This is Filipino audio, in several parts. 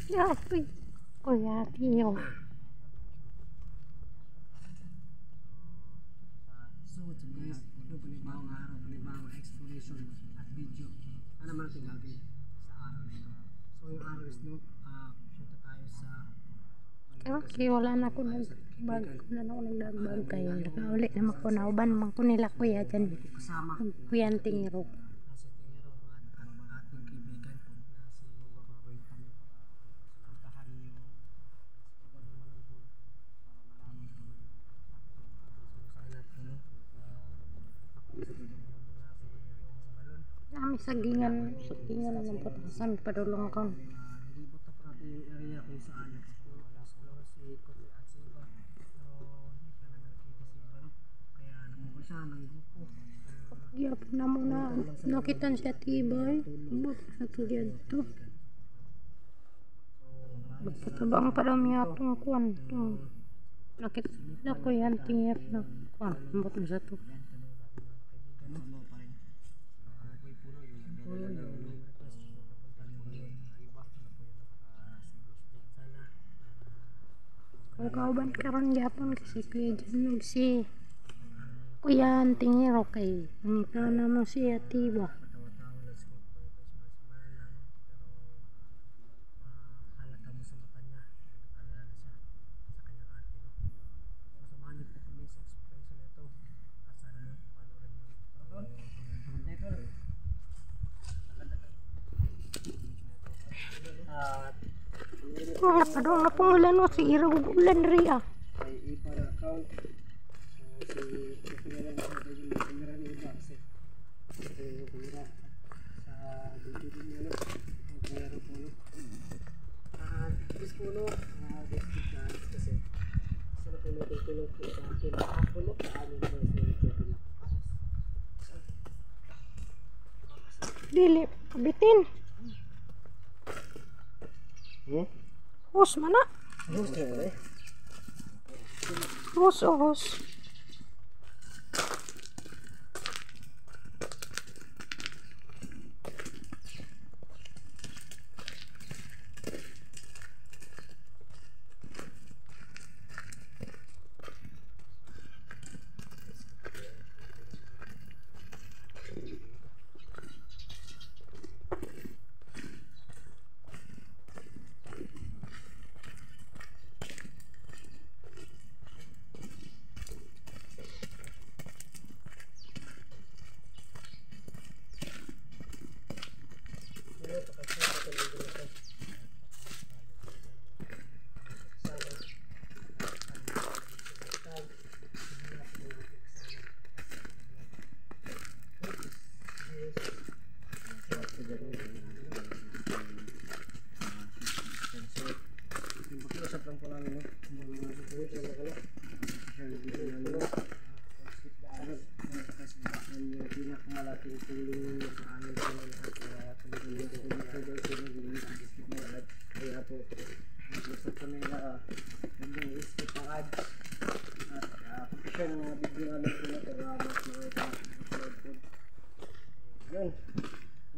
Grabe. Kuya, tiyo. So, guys, panibawang araw, panibawang exploration at video. Ano naman natin gagawin sa araw na ito? So, yung araw is no, punta tayo sa Okay, wala na ako nagbag. Wala na ako nagdagbag kayo. Nakauli naman ko na. Uban naman ko nila kuya dyan. kasama Kuya ang tingiro. nasa tingero at ating kaibigan po na si Baboy kami para puntahan yung Babalong po para malaman po yung sana po no Dami sagingan ng patasan. Padulong ko. nilibot na po natin yung area kung saan explore si Kote at si Iba pero hindi pa naman nakita si Iba no kaya namuha siya ng grupo Gyapon na mo na. Nakitan siya tibay. Buk sa tulian to. Magpatabang pa daw niya itong kuwan. Nakita ko yan tingir na kuwan. Ambot na siya to. Kauban karon gyapon kasi kuya dyan si kuya ang tingiro kay nangita naman siya tiba. patawa-tawa lang siguro po yung mas lang pero halata mo sa mata niya nagkakala na siya sa kanyang ate no so samahan niyo po kami sa exploration na ito at sana no panoorin niyo at Mga padong na pangulan mo si Iraw ulan ria. ay ipara account si kapinalan ko tayo yung kamera ni Iba kasi yung kamera sa video niya no ang kamera po no please po no descript guys kasi sana po natutulong po sa akin ako no sa amin ba sa YouTube na Dili kabitin. Hus mana? gusto eh Hus o hus. Usap lang po namin no mga support wala ka share video namin ang pinakamalaking tulong ninyo sa amin po na lahat kaya tumulong po kami sa guys yung nag-skip na lahat kaya po nag-usap kami na hindi skip ang ads at pag-share ng mga video namin po na para mas makita upload po yun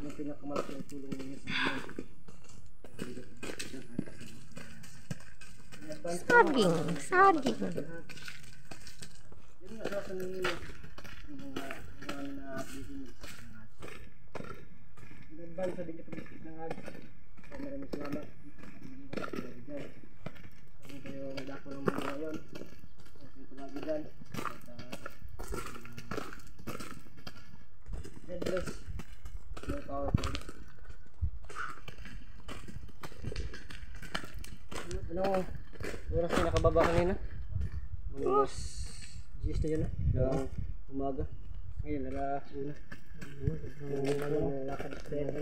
yung pinakamalaking tulong ninyo sa amin Saging. Yun nga sa kanina yung mga na-updating nag-ban sa bigla pag-skip ng ads maraming salamat kung kayo nagdako ng mga ngayon kung palagi dyan God bless more powerful anong oras na nakababa kanina? Mga 10 na yun na umaga ngayon alauna lakad pa yan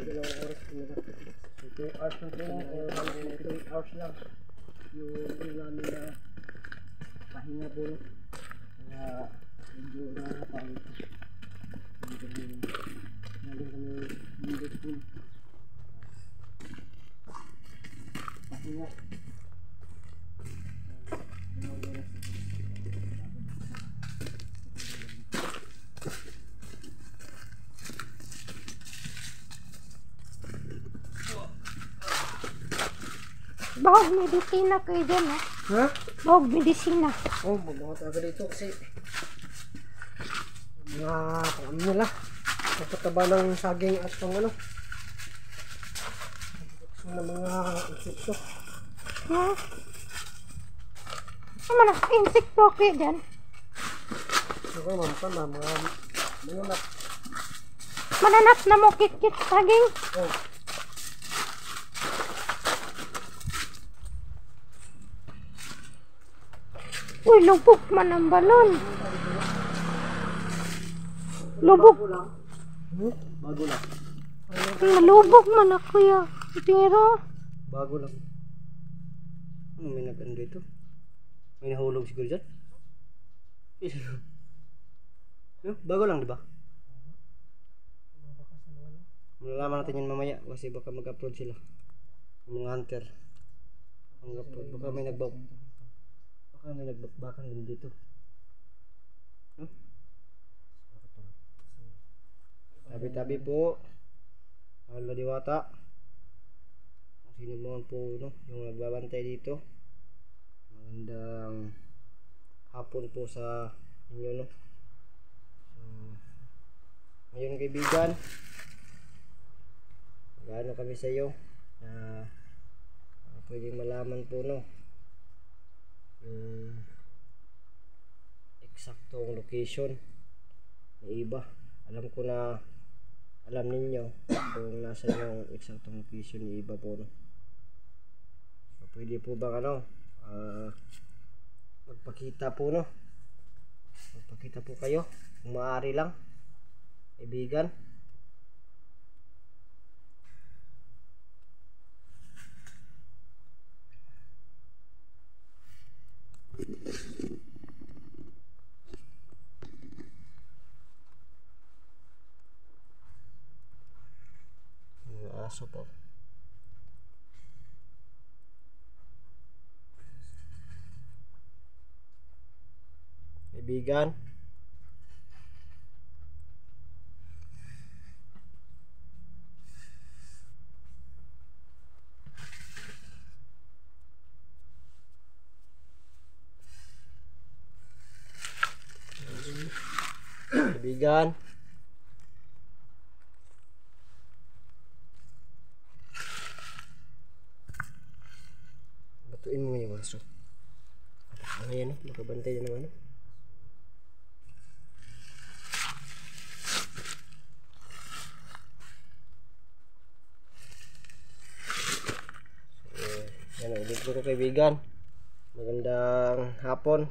dalawang oras so 2 hours ng training or 3 hours lang yung namin na pahinga po no kaya medyo nakakapagod hindi kami nalang kami hindi po pahinga Bahog medisina kayo dyan, ha? Ha? Bahog medisina. Oh, mabuhat agad dito kasi mga ano nila. Napataba ng saging at pang ano. Ng mga insekto. Ha? Ano na? Insekto kayo dyan? Saka mampan na mga mananap. Mananap na mo kit-kit saging. Oh. Uy, lubog man ang balon. Lubog. Bago lang. Malubog man ako ya. Pero, Bago lang. Ano may nag-ano dito? May nahulog siguro dyan? Bago lang, di ba? Malalaman natin yan mamaya kasi baka mag-upload sila. Yung mga hunter. Mag-upload. Baka may nagbakbakan din dito. No? Tabi-tabi po. Mahal na diwata. Kung sino mo po no, yung nagbabantay dito. Magandang hapon po sa inyo no. So, ngayon kaibigan, gaano kami sa iyo na pwedeng malaman po no yung eksaktong location ni iba. Alam ko na alam ninyo kung nasa yung eksaktong location ni iba po no. So, pwede po bang ano magpakita po no, magpakita po kayo kung maaari lang kaibigan. Aso po. Kaibigan. Kaibigan. Batuin mo yung aso. Ano yan o? Makabantay na naman o. Yan o, ulit ko kaibigan. Magandang hapon.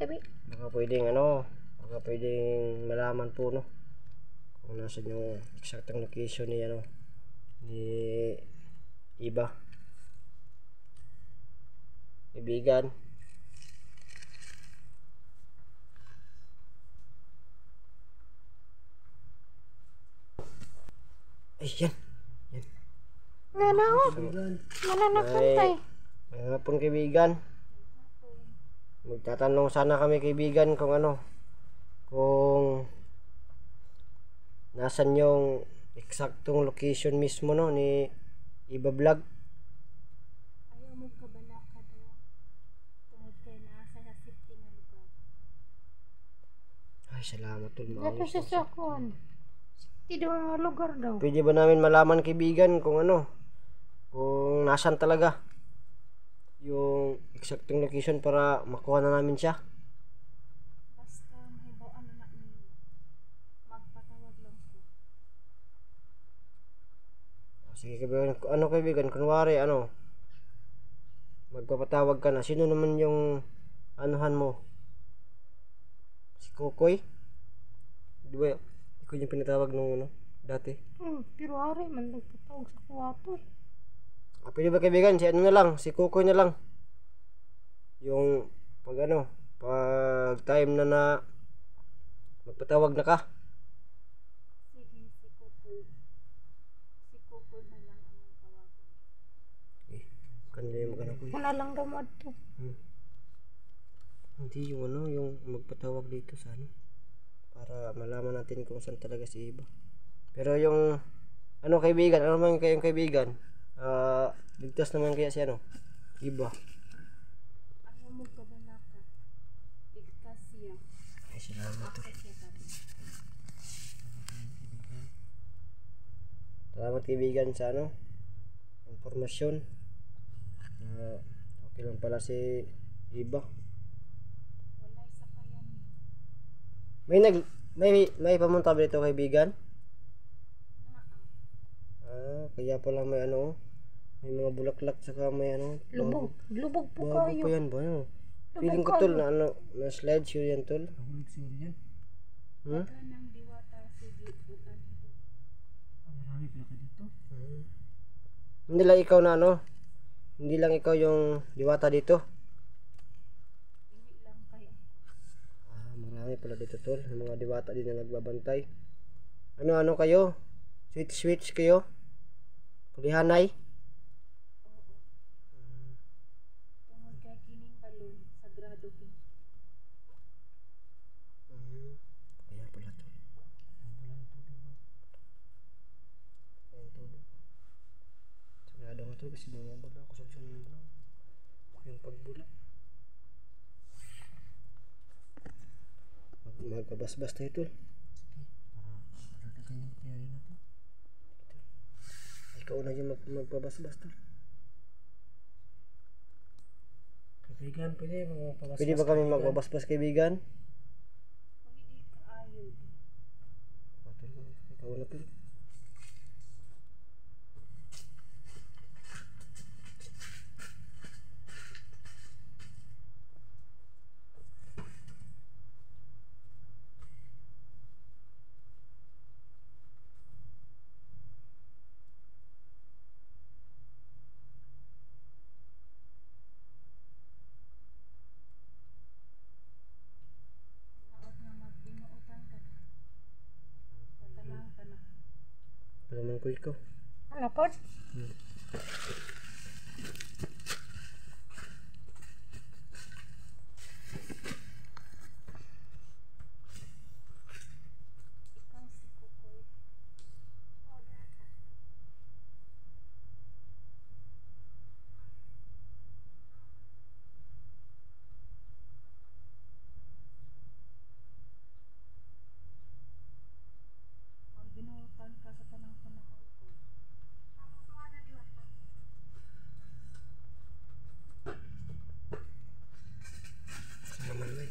tabi. Baka pwedeng ano, baka pwedeng malaman po no kung nasa yung eksaktong location ni ano ni iba. Kaibigan. Ay, yan. Nga na o. Mananakantay. May hapon kaibigan. Magtatanong sana kami kaibigan kung ano, kung nasan yung eksaktong location mismo no ni Iba Vlog. Ayaw mo kabalaka daw. Tungod kay nasa sa safety nga lugar. Ay, salamat tol, Dato maayos. siya sa kuan. Safety daw nga lugar daw. Pwede ba namin malaman kaibigan kung ano, kung nasan talaga yung eksaktong location para makuha na namin siya? Basta mahibaw na ninyo. Magpatawag lang ko. Sige kaibigan, ano kaibigan, kunwari ano, magpapatawag ka na, sino naman yung anuhan mo? Si Kokoy? Di ba ikaw yung pinatawag nung ano, dati? Pero ari man nagpatawag sa kuwato. Pwede ba kaibigan, si ano na lang, si Kokoy na lang. Yung pag ano, pag time na magpatawag na ka. Sige, si Kukoy. Si Kukoy na lang ang tawagan. Kanila yung magano ko. Wala lang daw mo ito. Hindi yung ano, yung magpatawag dito sa ano. Para malaman natin kung saan talaga si Iba. Pero yung ano kaibigan, ano man kayong kaibigan, Ligtas naman kaya si ano? Iba. Ayaw mo kabalaka. Ligtas siya. Ay, salamat to. Akit siya kami. Salamat kaibigan sa ano? Impormasyon. Okay lang pala si Iba. Walay sa kayan. May pamunta ba dito kaibigan? Naa. Kaya pala may ano, may mga bulaklak saka may ano. Lubog po Bago kayo. pa yan ba? Ano? Feeling ko tol na ano, na slideshow yan tol. Nahulog siguro yan. Hmm? Kanang diwata si Gibuan. Marami pala ka dito. Hindi lang ikaw na ano. Hindi lang ikaw yung diwata dito. Hindi lang kayo. Marami pala dito tol. Yung mga diwata din na nagbabantay. Ano kayo? Switch kayo? Pulihanay? Tungod kay kining balon, sagrado kin. Kaya pala to. Ayan tubig. Sagrado nga to kasi mga bala ako sa yung pagbula. Magpabasbas tayo tol. Ikaw na yung magpabasbas tol. Kaibigan, pwede mga pabasbas. Pwede ba kami magbabasbas kaibigan? Pwede kaayo. Ikaw na tol. Naot nga magbinuutan ka na. Sa tanang. Palaman ko ikaw. Ano po? Ikaw si Kukoy. Magbinuutan ka sa tanang panahon ko. Naman na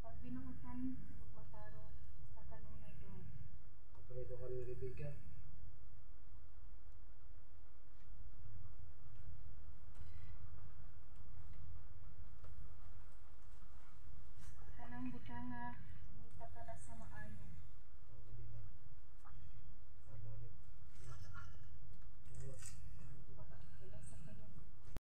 Pag binuutan, magmatarong sa kanunay doon. Pwede ko kami kaibigan.